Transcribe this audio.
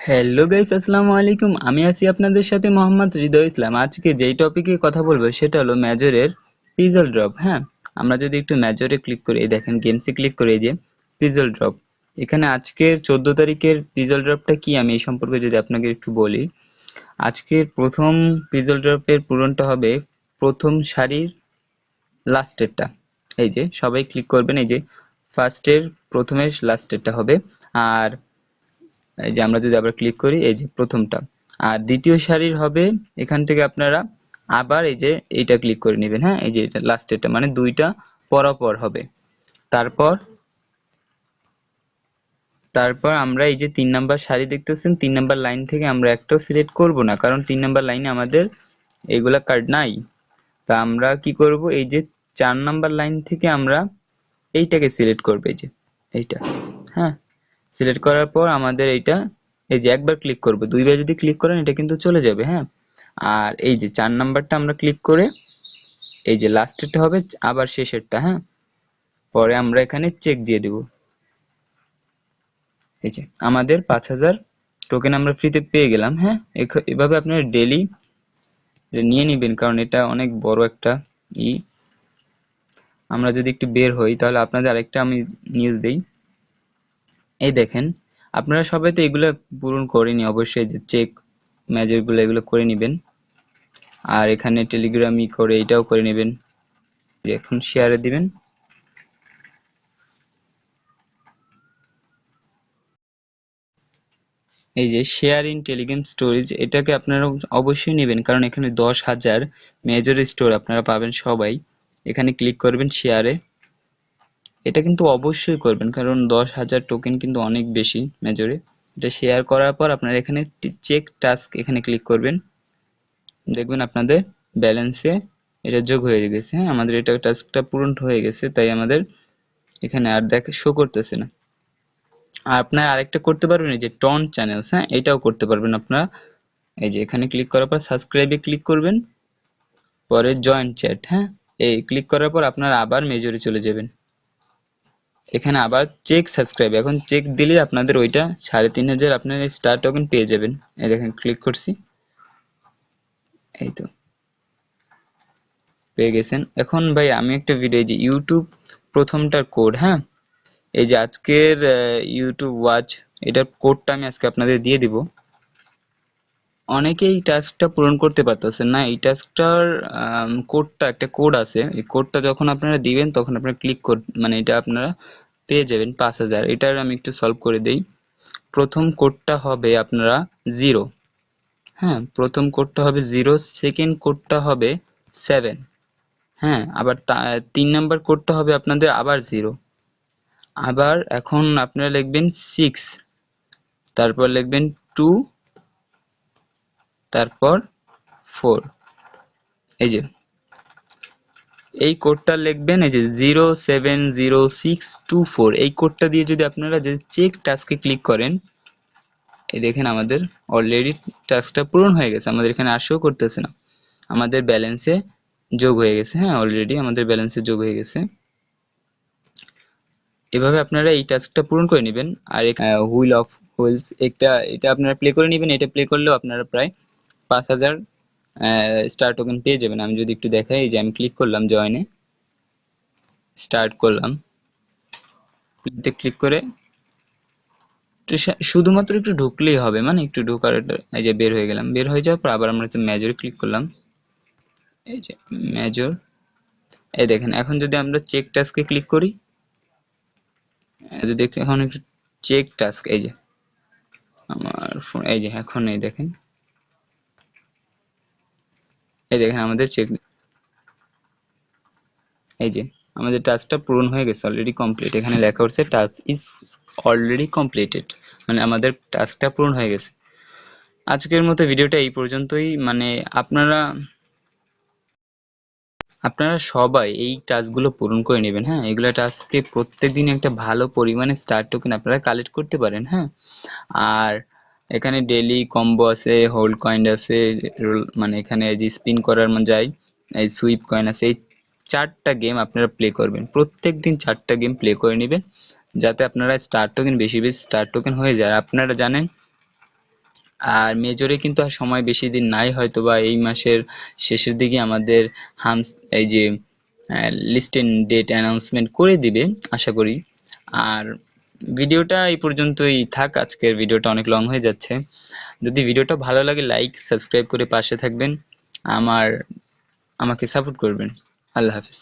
Hello guys, আসসালামু আলাইকুম। আমি আছি আপনাদের সাথে মোহাম্মদ হৃদয় ইসলাম। আজকে যেই টপিকে কথা বলবো সেটা হলো মেজরের পিজল ড্রপ। হ্যাঁ, আমরা যদি একটু মেজরে ক্লিক করি, এই দেখেন গেমসে ক্লিক করে, এই যে পিজল ড্রপ, এখানে আজকের 14 তারিখের পিজল ড্রপটা কি আমি এই সম্পর্কে যদি আপনাকে একটু বলি। আজকের প্রথম পিজল ড্রপের পূরণটা হবে প্রথম সারির লাস্টেরটা। এই যে সবাই ক্লিক করবেন, এই যে ফার্স্টের প্রথমের লাস্টেরটা হবে। আর এই যে আমরা যদি আবার ক্লিক করি, এই যে প্রথমটা। আর দ্বিতীয় সারির হবে এখান থেকে আপনারা আবার এই যে এইটা ক্লিক করে নেবেন। হ্যাঁ, এই যে এটা লাস্টেরটা, মানে দুইটা পরপর হবে। তারপর তারপর আমরা এই যে 3 নাম্বার সারি দেখতেছেন, 3 নাম্বার লাইন থেকে আমরা একটাও সিলেক্ট করব না, কারণ 3 নাম্বার লাইনে আমাদের এইগুলা কার্ড নাই। তা আমরা কি করব, এই যে 4 নাম্বার লাইন থেকে আমরা এইটাকে সিলেক্ট করবো, এই যে এইটা। হ্যাঁ, সিলেক্ট করার পর আমাদের এইটা, এই যে একবার ক্লিক করব, দুইবার যদি ক্লিক করেন এটা কিন্তু চলে যাবে। হ্যাঁ, আর এই যে 4 নাম্বারটা আমরা ক্লিক করে এই যে লাস্টেরটা হবে আবার শেষেরটা। হ্যাঁ, পরে আমরা এখানে চেক দিয়ে দেব। এই যে আমাদের 5,000 টোকেন আমরা ফ্রিতে পেয়ে গেলাম। হ্যাঁ, এভাবে আপনারা ডেলি নিয়ে নিবেন, কারণ এটা অনেক বড় একটা ই। আমরা যদি একটু বের হই তাহলে আপনাদের আরেকটা আমি নিউজ দেই। এই দেখেন, আপনারা সবাই তো এগুলো পূরণ করেনি অবশ্যই, যে চেক মেজরগুলো এগুলো করে নেবেন। আর এখানে টেলিগ্রামই করে এটাও করে নেবেন, যে এখন শেয়ারে দিবেন। এই যে শেয়ার ইন টেলিগ্রাম স্টোরেজ, এটাকে আপনারা অবশ্যই নেবেন, কারণ এখানে 10,000 মেজর স্টোর আপনারা পাবেন সবাই। এখানে ক্লিক করবেন শেয়ারে, এটা কিন্তু অবশ্যই করবেন, কারণ 10,000 টোকেন কিন্তু অনেক বেশি মেজরে। এটা শেয়ার করার পর আপনারা এখানে চেক টাস্ক এখানে ক্লিক করবেন, দেখবেন আপনাদের ব্যালেন্সে এটা যোগ হয়ে গেছে। হ্যাঁ, আমাদের এটা টাস্কটা পূরণ হয়ে গেছে, তাই আমাদের এখানে আর শো করতেছে না। আর আপনারা আরেকটা করতে পারবেন, এই যে টন চ্যানেলস। হ্যাঁ, এটাও করতে পারবেন আপনারা। এই যে এখানে ক্লিক করার পর সাবস্ক্রাইবে ক্লিক করবেন, পরে জয়েন চ্যাট। হ্যাঁ, এই ক্লিক করার পর আপনারা আবার মেজরে চলে যাবেন, এখানে আবার চেক সাবস্ক্রাইব। এখন চেক দিলে আপনাদের ওইটা 3,500 আপনার স্টার টোকেন পেয়ে যাবেন। এই দেখেন ক্লিক করছি, এই তো পেয়ে গেছেন। এখন ভাই আমি একটা ভিডিও, এই যে ইউটিউব প্রথমটার কোড। হ্যাঁ, এই যে আজকের ইউটিউব ওয়াচ, এটার কোডটা আমি আজকে আপনাদের দিয়ে দিব। অনেকেই এই টাস্কটা পূরণ করতে পারতেছেন না। এই টাস্কটার কোডটা, একটা কোড আছে, এই কোডটা যখন আপনারা দিবেন তখন আপনারা ক্লিক মানে এটা আপনারা পেয়ে যাবেন 5,000। এটার আমি একটু সলভ করে দেই। প্রথম কোডটা হবে আপনারা 0। হ্যাঁ, প্রথম কোডটা হবে 0, সেকেন্ড কোডটা হবে 7। হ্যাঁ, আবার 3 নাম্বার কোডটা হবে আপনাদের আবার 0। আবার এখন আপনারা লিখবেন 6, তারপর লিখবেন 2, তারপর 4। এই যে এই কোডটা লিখবেন, এই যে 070624। এই কোডটা দিয়ে যদি আপনারা যে চেক টাস্কে ক্লিক করেন, এই দেখেন আমাদের অলরেডি টাস্কটা পূরণ হয়ে গেছে। আমাদের এখানে আর শো করতেছে না, আমাদের ব্যালেন্সে যোগ হয়ে গেছে। হ্যাঁ, অলরেডি আমাদের ব্যালেন্সে যোগ হয়ে গেছে। এভাবে আপনারা এই টাস্কটা পূরণ করে নেবেন। আর হুইল অফ হুইলস, এটা আপনারা প্লে করে নেবেন। এটা প্লে করলেও আপনারা প্রায় 5,000 স্টার টোকেন পেয়ে যাবেন। আমি যদি একটু দেখাই, এই যে আমি ক্লিক করলাম জয়েনে, স্টার্ট করলাম, ক্লিক করে শুধুমাত্র একটু ঢুকলেই হবে, মানে একটু ঢোকার, এই যে বের হয়ে গেলাম। বের হয়ে যাওয়ার পর আবার আমরা একটু মেজরে ক্লিক করলাম, এই যে মেজর। এই দেখেন, এখন যদি আমরা চেক টাস্কে ক্লিক করি, যদি এখন একটু চেক টাস্ক, এই যে আমার ফোন, এই যে এখন এই দেখেন আমাদের চেক, এই যে আমাদের টাস্কটা পূরণ হয়ে গেছে, অলরেডি কমপ্লিট। এখানে লেখা হচ্ছে টাস্ক ইজ অলরেডি কমপ্লিটেড, মানে আমাদের টাস্কটা পূরণ হয়ে গেছে। আজকের মতো ভিডিওটা এই পর্যন্তই। মানে আপনারা আপনারা সবাই এই টাস্কগুলো পূরণ করে নেবেন। হ্যাঁ, এগুলো টাস্কে প্রত্যেকদিন একটা ভালো পরিমাণে স্টার টোকেন আপনারা কালেক্ট করতে পারেন। হ্যাঁ, আর এখানে ডেইলি কম্বো আছে, হোল্ড কয়েন আছে, মানে এখানে যে স্পিন করার যায়, এই সুইপ কয়েন আছে। এই 4টা গেম আপনারা প্লে করবেন, প্রত্যেকদিন 4টা গেম প্লে করে নেবেন, যাতে আপনারা স্টার টোকেন বেশি বেশি স্টার টোকেন হয়ে যায়। আপনারা জানেন আর মেজরে কিন্তু আর সময় বেশি দিন নাই, হয়তো বা এই মাসের শেষের দিকে আমাদের হামস এই যে লিস্টেন ডেট অ্যানাউন্সমেন্ট করে দিবে আশা করি। আর ভিডিওটা এই পর্যন্তই থাক, আজকের ভিডিওটা অনেক লং হয়ে যাচ্ছে। যদি ভিডিওটা ভালো লাগে লাইক সাবস্ক্রাইব করে পাশে থাকবেন, আমার আমাকে সাপোর্ট করবেন। আল্লাহ হাফিজ।